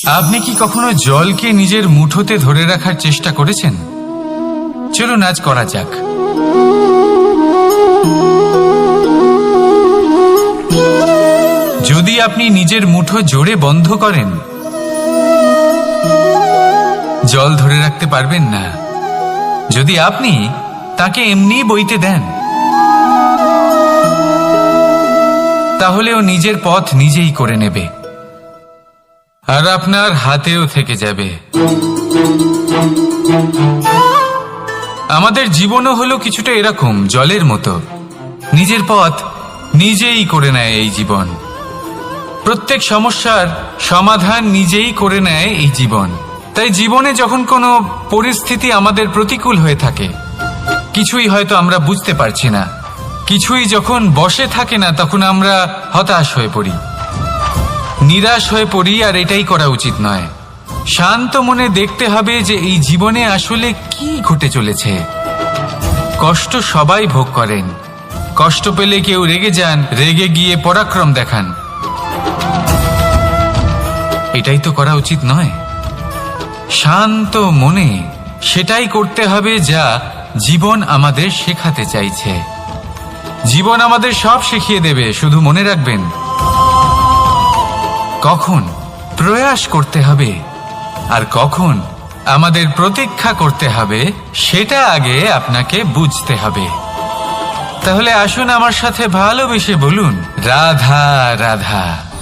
আপনি কি কখনো জলকে নিজের মুঠোতে ধরে রাখার চেষ্টা করেছেন? চলুন আজ করা যাক। যদি আপনি নিজের মুঠো জোরে বন্ধ করেন, জল ধরে রাখতে পারবেন না। যদি আপনি তাকে এমনি বইতে দেন, তাহলে ও নিজের পথ নিজেই করে নেবে, আর আপনার হাতেও থেকে যাবে। আমাদের জীবনও হলো কিছুটা এরকম, জলের মতো। নিজের পথ নিজেই করে নেয় এই জীবন। প্রত্যেক সমস্যার সমাধান নিজেই করে নেয় এই জীবন। তাই জীবনে যখন কোনো পরিস্থিতি আমাদের প্রতিকূল হয়ে থাকে, কিছুই হয়তো আমরা বুঝতে পারছি না, কিছুই যখন বসে থাকে না, তখন আমরা হতাশ হয়ে পড়ি, নিরাশ হয়ে পড়ি। আর এটাই করা উচিত নয়। শান্ত মনে দেখতে হবে যে এই জীবনে আসলে কি ঘটে চলেছে। কষ্ট সবাই ভোগ করেন। কষ্ট পেলে কেউ রেগে যান, রেগে গিয়ে পরাক্রম দেখান। এটাই তো করা উচিত নয়। শান্ত মনে সেটাই করতে হবে যা জীবন আমাদের শেখাতে চাইছে। জীবন আমাদের সব শিখিয়ে দেবে, শুধু মনে রাখবেন কখন প্রয়াস করতে হবে আর কখন আমাদের প্রতীক্ষা করতে হবে, সেটা আগে আপনাকে বুঝতে হবে। তাহলে আসুন আমার সাথে ভালোবেসে বলুন, রাধা রাধা।